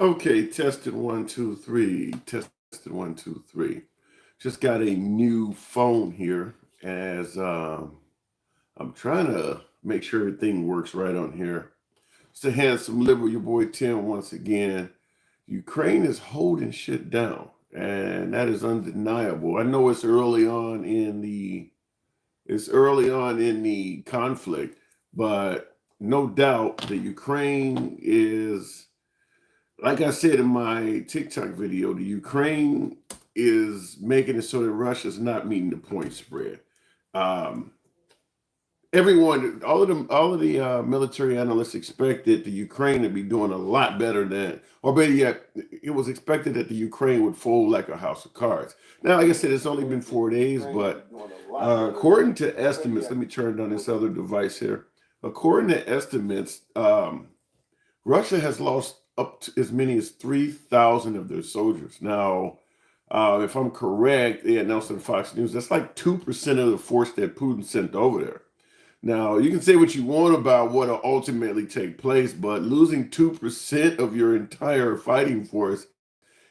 Okay, tested 1, 2, 3. Tested 1, 2, 3. Just got a new phone here as I'm trying to make sure everything works right on here. It's the handsome liberal, your boy Tim once again. Ukraine is holding shit down, and that is undeniable. I know it's early on in the conflict, but no doubt that Ukraine is, like I said in my TikTok video, the Ukraine is making it so that Russia's not meeting the point spread. Um, all of the military analysts expected the Ukraine to be doing a lot better than, or better yet, it was expected that the Ukraine would fold like a house of cards. Now, like I said, it's only been 4 days, but according to estimates, let me turn down this other device here. According to estimates, Russia has lost up to as many as 3,000 of their soldiers. Now, if I'm correct, they announced on Fox News, that's like 2% of the force that Putin sent over there. Now, you can say what you want about what will ultimately take place, but losing 2% of your entire fighting force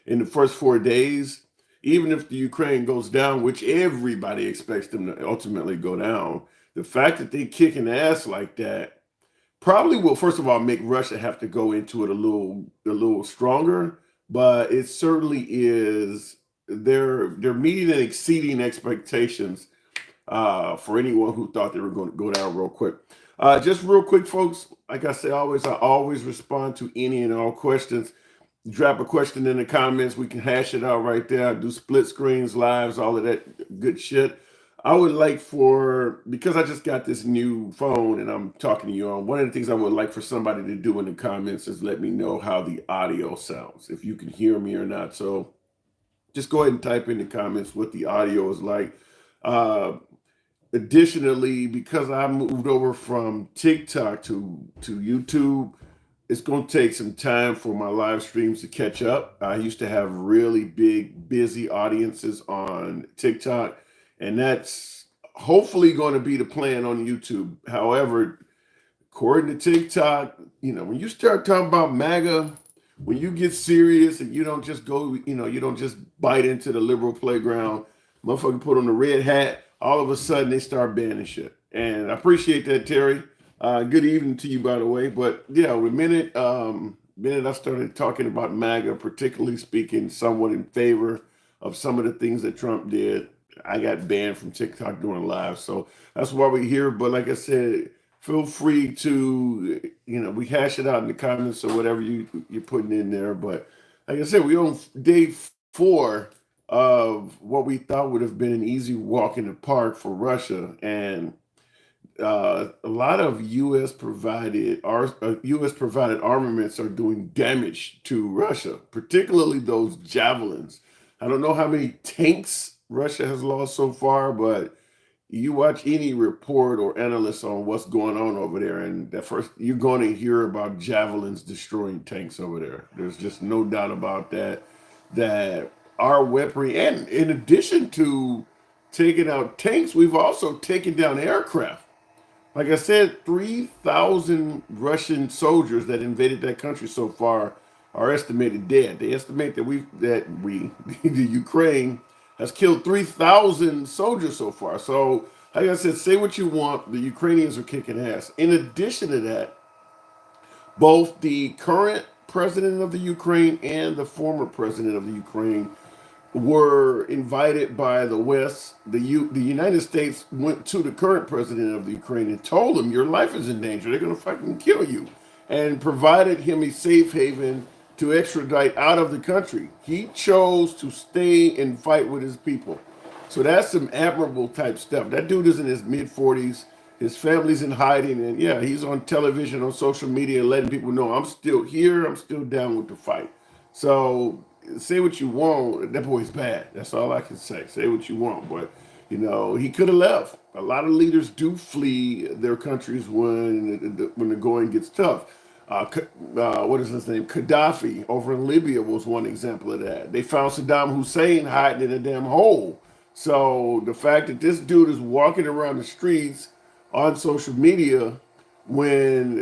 in the first 4 days, even if the Ukraine goes down, which everybody expects them to ultimately go down, the fact that they kicking ass like that probably will first of all make Russia have to go into it a little stronger, but it certainly is they're meeting and exceeding expectations for anyone who thought they were going to go down real quick. Just real quick, folks. Like I always respond to any and all questions. Drop a question in the comments. We can hash it out right there. I do split screens, lives, all of that good shit. I would like because I just got this new phone and I'm talking to you on, one of the things I would like for somebody to do in the comments is let me know how the audio sounds, if you can hear me or not. So just go ahead and type in the comments what the audio is like. Uh, Additionally, because I moved over from TikTok to YouTube, it's going to take some time for my live streams to catch up. I used to have really big, busy audiences on TikTok, and that's hopefully going to be the plan on YouTube. However, according to TikTok, when you start talking about MAGA, when you get serious and you don't just go, you don't just bite into the liberal playground, motherfucker put on the red hat, all of a sudden they start banning shit. And I appreciate that, Terry. Good evening to you, by the way. But yeah, the minute I started talking about MAGA, particularly speaking somewhat in favor of some of the things that Trump did, I got banned from TikTok doing live. So that's why we're here. But like I said, feel free to, we hash it out in the comments or whatever you're putting in there. But like I said, we on day 4 of what we thought would have been an easy walk in the park for Russia. And a lot of U.S. provided armaments are doing damage to Russia, particularly those javelins. I don't know how many tanks Russia has lost so far, but you watch any report or analyst on what's going on over there, and that first you're going to hear about javelins destroying tanks over there. There's just no doubt about that. That our weaponry, and in addition to taking out tanks, we've also taken down aircraft. Like I said, 3,000 Russian soldiers that invaded that country so far are estimated dead. They estimate the Ukraine has killed 3,000 soldiers so far. So, like I said, say what you want, the Ukrainians are kicking ass. In addition to that, both the current president of the Ukraine and the former president of the Ukraine were invited by the West. The United States went to the current president of the Ukraine and told him, "Your life is in danger. They're going to fucking kill you," and provided him a safe haven to extradite out of the country. He chose to stay and fight with his people. So that's some admirable type stuff. That dude is in his mid 40s. His family's in hiding, and yeah, he's on television, on social media, letting people know I'm still here. I'm still down with the fight. So say what you want. That boy's bad. That's all I can say. Say what you want, but He could have left. A lot of leaders do flee their countries when the going gets tough. What is his name? Gaddafi over in Libya was one example of that. They found Saddam Hussein hiding in a damn hole. So the fact that this dude is walking around the streets on social media when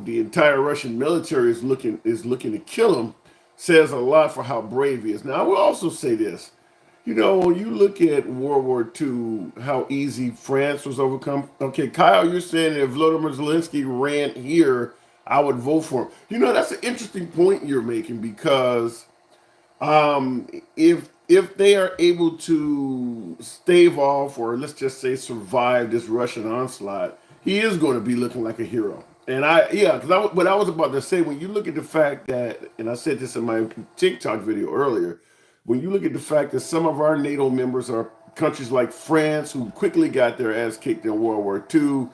the entire Russian military is looking to kill him says a lot for how brave he is. Now I will also say this. When you look at World War II, how easy France was overcome. Okay, Kyle, you're saying if Volodymyr Zelensky ran here, I would vote for him. That's an interesting point you're making because if they are able to stave off or let's just say survive this Russian onslaught, he is going to be looking like a hero. And because what I was about to say, when you look at the fact that, and I said this in my TikTok video earlier, when you look at the fact that some of our NATO members are countries like France, who quickly got their ass kicked in World War II,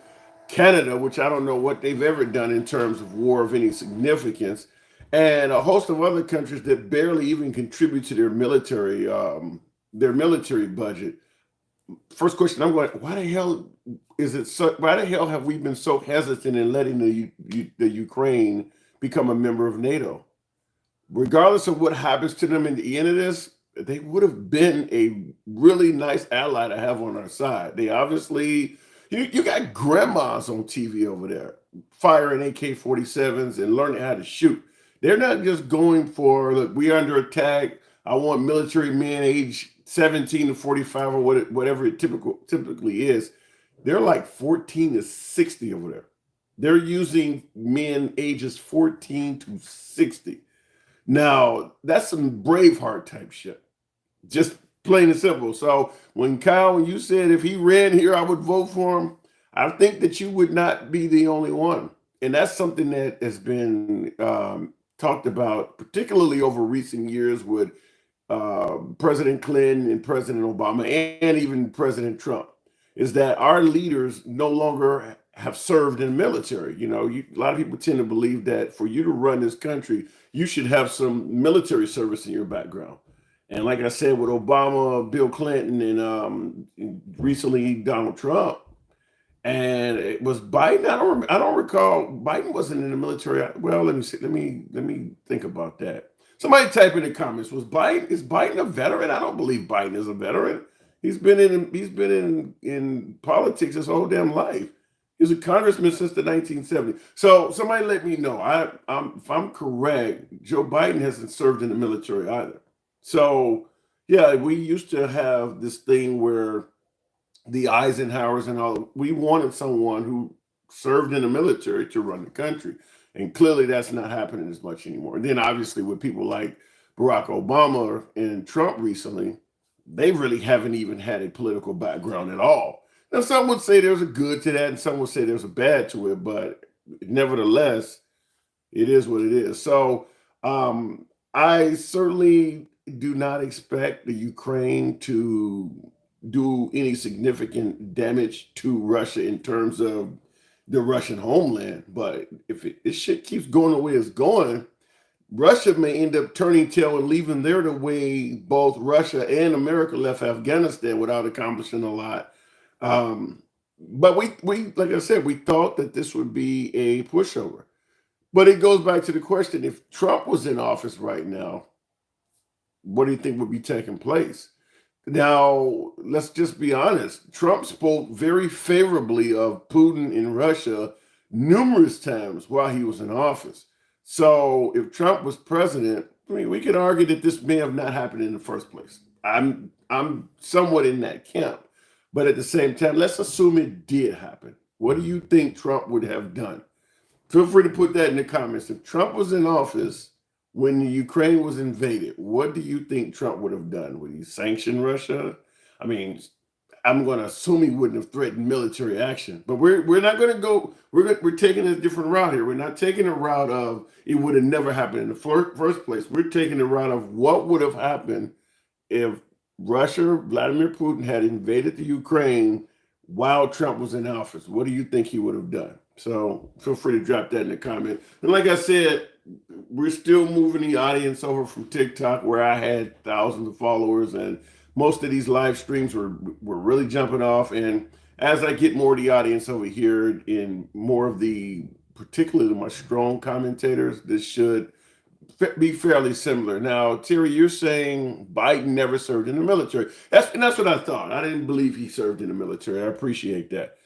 Canada, which I don't know what they've ever done in terms of war of any significance, and a host of other countries that barely even contribute to their military budget. First question I'm going, why the hell is it so? Why the hell have we been so hesitant in letting the Ukraine become a member of NATO? Regardless of what happens to them in the end of this, they would have been a really nice ally to have on our side. They obviously, you got grandmas on TV over there firing AK-47s and learning how to shoot. They're not just going for, look, we're under attack. I want military men age 17 to 45 or whatever it typically is. They're like 14 to 60 over there. They're using men ages 14 to 60. Now, that's some Braveheart type shit. Just plain and simple. So when you said if he ran here, I would vote for him, I think that you would not be the only one. And that's something that has been talked about, particularly over recent years with President Clinton and President Obama and even President Trump, is that our leaders no longer have served in the military. A lot of people tend to believe that for you to run this country, you should have some military service in your background. And like I said, with Obama, Bill Clinton, and recently Donald Trump, and it was Biden. I don't recall. Biden wasn't in the military. Well, let me see. Let me think about that. Somebody type in the comments. Is Biden a veteran? I don't believe Biden is a veteran. He's been in politics his whole damn life. He was a congressman since the 1970s. So somebody let me know. If I'm correct, Joe Biden hasn't served in the military either. So yeah, we used to have this thing where the Eisenhowers and all, we wanted someone who served in the military to run the country. And clearly that's not happening as much anymore. And then obviously with people like Barack Obama and Trump recently, they really haven't even had a political background at all. Now, some would say there's a good to that and some would say there's a bad to it, but nevertheless, it is what it is. So I certainly do not expect the Ukraine to do any significant damage to Russia in terms of the Russian homeland. But if this shit keeps going the way it's going, Russia may end up turning tail and leaving there the way both Russia and America left Afghanistan without accomplishing a lot. But we like I said, we thought that this would be a pushover. But it goes back to the question: if Trump was in office right now, what do you think would be taking place? Now, let's just be honest. Trump spoke very favorably of Putin in Russia numerous times while he was in office. So if Trump was president, I mean, we could argue that this may have not happened in the first place. I'm somewhat in that camp. But at the same time, let's assume it did happen. What do you think Trump would have done? Feel free to put that in the comments. If Trump was in office when the Ukraine was invaded, what do you think Trump would have done? Would he sanction Russia? I mean, I'm going to assume he wouldn't have threatened military action, but we're not going to go. We're taking a different route here. We're not taking a route of it would have never happened in the first place. We're taking the route of what would have happened if Russia, Vladimir Putin, had invaded the Ukraine while Trump was in office. What do you think he would have done? So feel free to drop that in the comment. And like I said, we're still moving the audience over from TikTok, where I had thousands of followers, and most of these live streams were really jumping off. And as I get more of the audience over here in more of the, particularly my strong commentators, this should be fairly similar. Now, Terry, you're saying Biden never served in the military. That's what I thought. I didn't believe he served in the military. I appreciate that.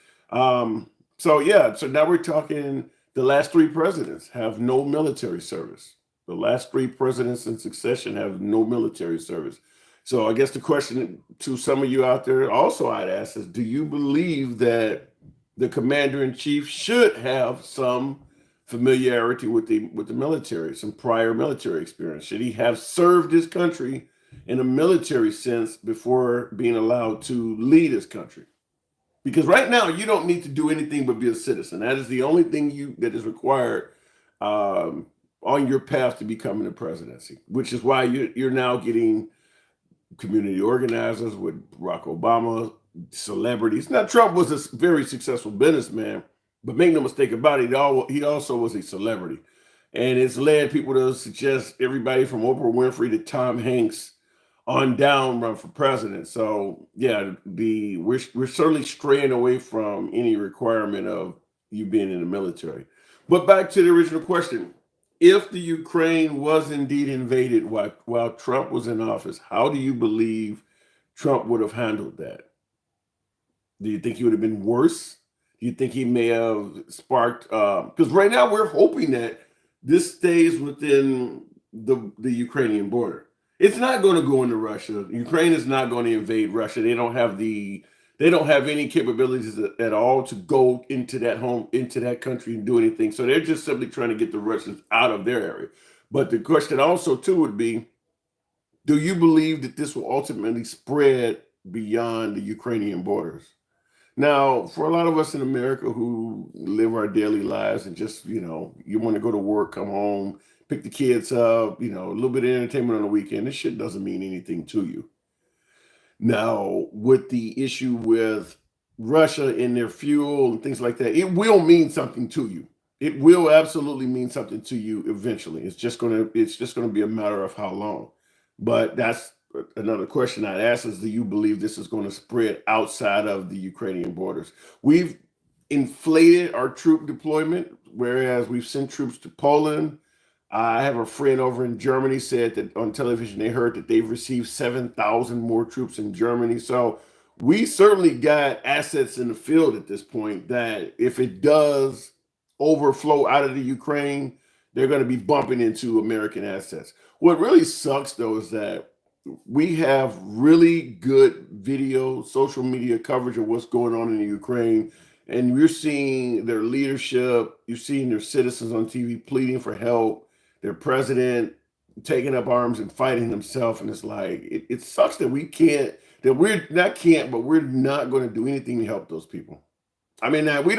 So yeah, so now we're talking the last three presidents have no military service. The last three presidents in succession have no military service. So I guess the question to some of you out there also I'd ask is, do you believe that the commander in chief should have some familiarity with the military, some prior military experience? Should he have served his country in a military sense before being allowed to lead his country? Because right now you don't need to do anything but be a citizen. That is the only thing that is required on your path to becoming a presidency, which is why you're now getting community organizers with Barack Obama, celebrities. Now, Trump was a very successful businessman, but make no mistake about it, he also was a celebrity. And it's led people to suggest everybody from Oprah Winfrey to Tom Hanks on down run for president. So yeah, we're certainly straying away from any requirement of you being in the military. But back to the original question. If the Ukraine was indeed invaded while Trump was in office, how do you believe Trump would have handled that? Do you think he would have been worse? Do you think he may have sparked, because right now we're hoping that this stays within the Ukrainian border. It's not going to go into Russia. Ukraine is not going to invade Russia. They don't have any capabilities at all to go into that country and do anything. So they're just simply trying to get the Russians out of their area. But the question also too would be, do you believe that this will ultimately spread beyond the Ukrainian borders? Now, for a lot of us in America who live our daily lives and just, you want to go to work, come home, pick the kids up, a little bit of entertainment on the weekend, this shit doesn't mean anything to you. Now, with the issue with Russia and their fuel and things like that, it will mean something to you. It will absolutely mean something to you eventually. It's just gonna be a matter of how long. But that's another question I'd ask is, do you believe this is going to spread outside of the Ukrainian borders? We've inflated our troop deployment, whereas we've sent troops to Poland. I have a friend over in Germany said that on television they heard that they've received 7,000 more troops in Germany. So we certainly got assets in the field at this point that if it does overflow out of the Ukraine, they're going to be bumping into American assets. What really sucks though is that we have really good video, social media coverage of what's going on in the Ukraine. And you're seeing their leadership, you're seeing their citizens on TV pleading for help, their president taking up arms and fighting himself. And it's like, it sucks that we're not going to do anything to help those people. I mean, now we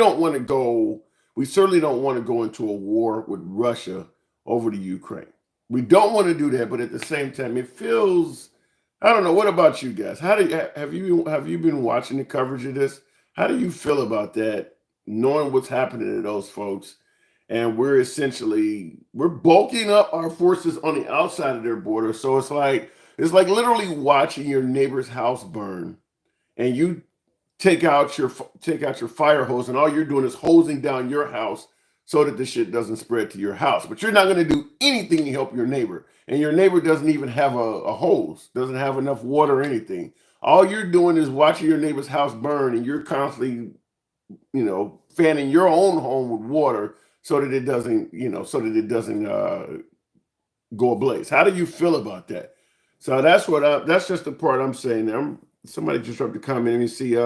certainly don't want to go into a war with Russia over the Ukraine. We don't want to do that, but at the same time, it feels, I don't know. What about you guys? Have you been watching the coverage of this? How do you feel about that, knowing what's happening to those folks? And we're bulking up our forces on the outside of their border. So it's like literally watching your neighbor's house burn, and you take out your fire hose, and all you're doing is hosing down your house so that the shit doesn't spread to your house. But you're not going to do anything to help your neighbor. And your neighbor doesn't even have a hose, doesn't have enough water or anything. All you're doing is watching your neighbor's house burn, and you're constantly, fanning your own home with water so that it doesn't go ablaze. How do you feel about that? So that's just the part I'm saying. Somebody just dropped a comment. Let me see.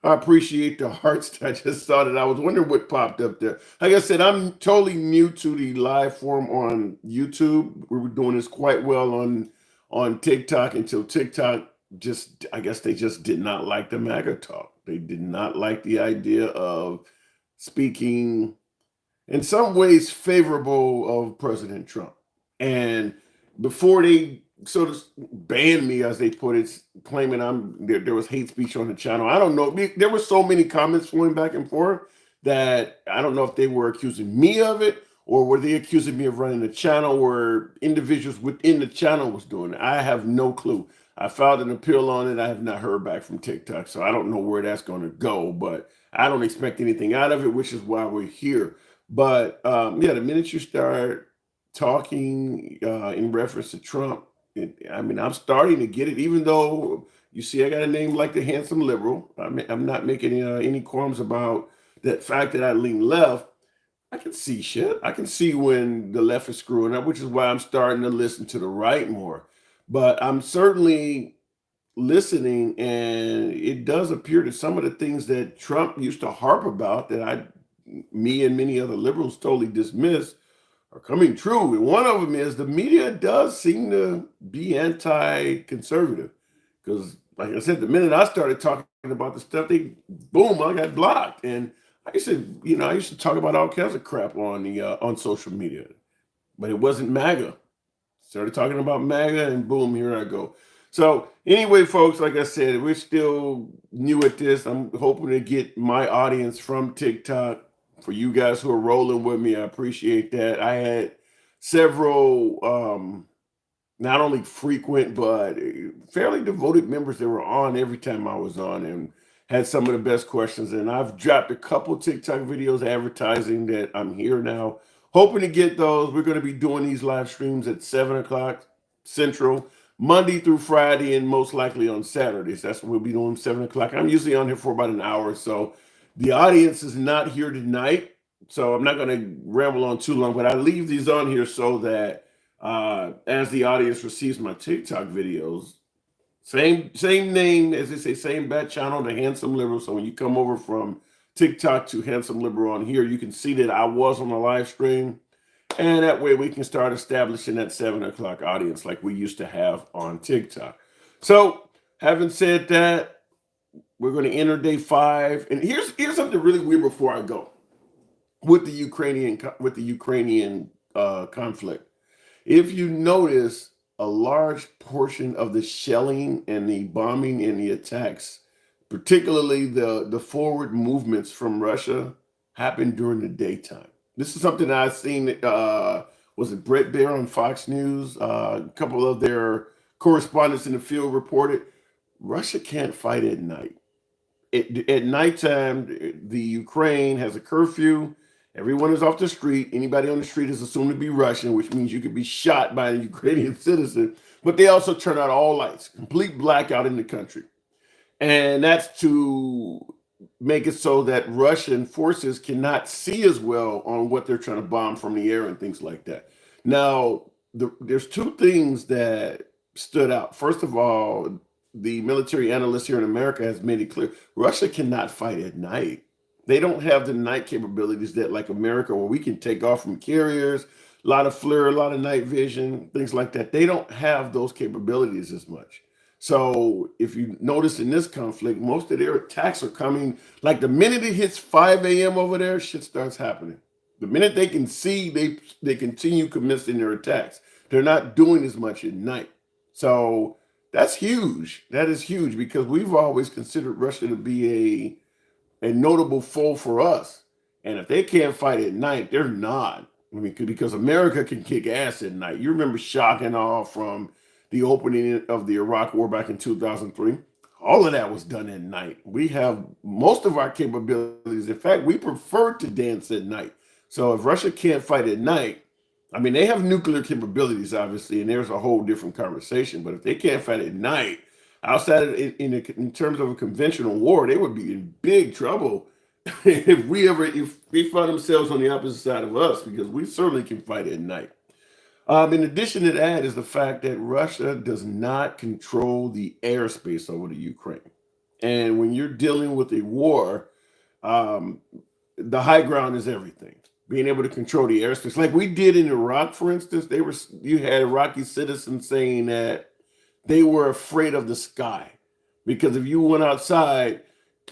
I appreciate the hearts. I just saw that. I was wondering what popped up there. Like I said, I'm totally new to the live form on YouTube. We were doing this quite well on TikTok until TikTok I guess they just did not like the MAGA talk. They did not like the idea of speaking in some ways favorable of President Trump. And before they sort of banned me, as they put it, claiming there was hate speech on the channel. I don't know. There were so many comments flowing back and forth that I don't know if they were accusing me of it or were they accusing me of running a channel where individuals within the channel was doing it? I have no clue. I filed an appeal on it. I have not heard back from TikTok, so I don't know where that's going to go, but I don't expect anything out of it, which is why we're here. But yeah, the minute you start talking in reference to Trump, I mean, I'm starting to get it, even though you see I got a name like the handsome liberal. I'm not making any qualms about that fact that I lean left. I can see shit. I can see when the left is screwing up, which is why I'm starting to listen to the right more. But I'm certainly listening, and it does appear that some of the things that Trump used to harp about that me and many other liberals totally dismiss are coming true. And one of them is the media does seem to be anti-conservative. Because, like I said, the minute I started talking about the stuff, boom, I got blocked. And I used to talk about all kinds of crap on the on social media, but it wasn't MAGA. Started talking about MAGA, and boom, here I go. So anyway, folks, like I said, we're still new at this. I'm hoping to get my audience from TikTok. For you guys who are rolling with me, I appreciate that. I had several not only frequent but fairly devoted members that were on every time I was on, and had some of the best questions. And I've dropped a couple TikTok videos advertising that I'm here now. Hoping to get those. We're going to be doing these live streams at 7 o'clock Central, Monday through Friday, and most likely on Saturdays. That's what we'll be doing, 7 o'clock. I'm usually on here for about an hour or so. The audience is not here tonight, so I'm not going to ramble on too long, but I leave these on here so that as the audience receives my TikTok videos, same name, as they say, same bat channel, the Handsome Liberal. So when you come over from TikTok to Handsome Liberal on here, you can see that I was on the live stream. And that way we can start establishing that 7 o'clock audience like we used to have on TikTok. So having said that, we're going to enter day 5. And here's something really weird before I go with the Ukrainian conflict. If you notice, a large portion of the shelling and the bombing and the attacks, particularly the forward movements from Russia, happened during the daytime. This is something I've seen. Was it Brett Baer on Fox News? A couple of their correspondents in the field reported Russia can't fight at night. At nighttime, the Ukraine has a curfew. Everyone is off the street. Anybody on the street is assumed to be Russian, which means you could be shot by a Ukrainian citizen. But they also turn out all lights, complete blackout in the country. And that's to make it so that Russian forces cannot see as well on what they're trying to bomb from the air and things like that. Now, there's two things that stood out. First of all, the military analyst here in America has made it clear Russia cannot fight at night. They don't have the night capabilities that, like America, where we can take off from carriers, a lot of FLIR, a lot of night vision, things like that. They don't have those capabilities as much. So if you notice in this conflict, most of their attacks are coming, like the minute it hits 5 a.m. over there, shit starts happening. The minute they can see, they continue commencing their attacks. They're not doing as much at night. So that's huge. That is huge because we've always considered Russia to be a notable foe for us. And if they can't fight at night, they're not. I mean, because America can kick ass at night. You remember shock and awe from the opening of the Iraq War back in 2003. All of that was done at night. We have most of our capabilities. In fact, we prefer to dance at night. So if Russia can't fight at night, I mean, they have nuclear capabilities, obviously, and there's a whole different conversation. But if they can't fight at night, outside of in terms of a conventional war, they would be in big trouble if they find themselves on the opposite side of us, because we certainly can fight at night. In addition to that is the fact that Russia does not control the airspace over the Ukraine. And when you're dealing with a war, um, the high ground is everything. Being able to control the airspace, like we did in Iraq, for instance, you had Iraqi citizens saying that they were afraid of the sky because if you went outside,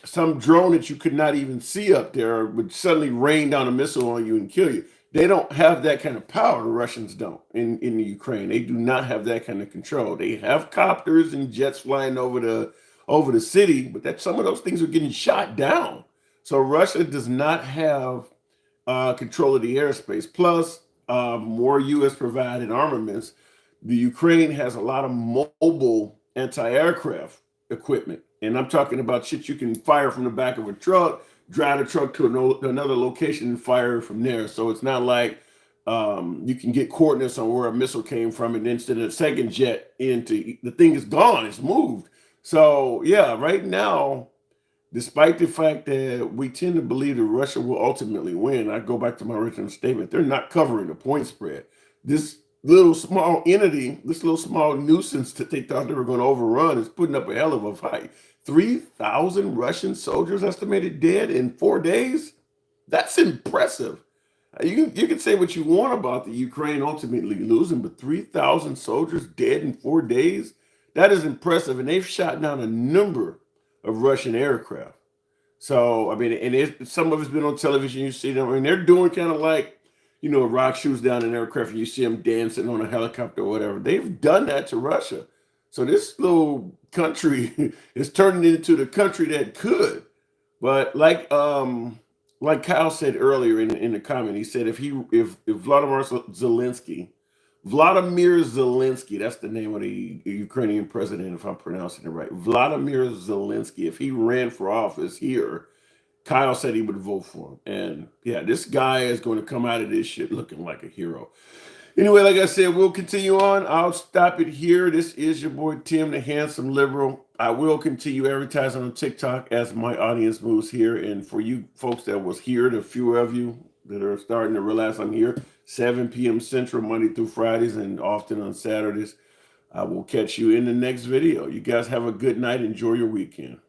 some drone that you could not even see up there would suddenly rain down a missile on you and kill you. They don't have that kind of power. The Russians don't in the Ukraine. They do not have that kind of control. They have copters and jets flying over the city, but that some of those things are getting shot down. So Russia does not have control of the airspace. Plus, more U.S. provided armaments. The Ukraine has a lot of mobile anti-aircraft equipment, and I'm talking about shit you can fire from the back of a truck, drive the truck to another location, and fire from there. So it's not like you can get coordinates on where a missile came from, and then send a second jet into the thing is gone, it's moved. So yeah, right now, despite the fact that we tend to believe that Russia will ultimately win, I go back to my original statement. They're not covering the point spread. This little small entity, this little small nuisance that they thought they were going to overrun is putting up a hell of a fight. 3,000 Russian soldiers estimated dead in 4 days. That's impressive. You can say what you want about the Ukraine ultimately losing, but 3,000 soldiers dead in 4 days, that is impressive. And they've shot down a number of Russian aircraft. So, I mean, and some of it's been on television. You see them, I mean, they're doing kind of like, Rock shoots down an aircraft and you see them dancing on a helicopter or whatever. They've done that to Russia. So this little country is turning into the country that could. But like Kyle said earlier in the comment, he said if Vladimir Zelensky, that's the name of the Ukrainian president, if I'm pronouncing it right. Vladimir Zelensky, if he ran for office here, Kyle said he would vote for him. And yeah, this guy is going to come out of this shit looking like a hero. Anyway, like I said, we'll continue on. I'll stop it here. This is your boy Tim, the handsome liberal. I will continue advertising on TikTok as my audience moves here. And for you folks that was here, the few of you that are starting to realize I'm here, 7 p.m. Central, Monday through Fridays, and often on Saturdays. I will catch you in the next video. You guys have a good night. Enjoy your weekend.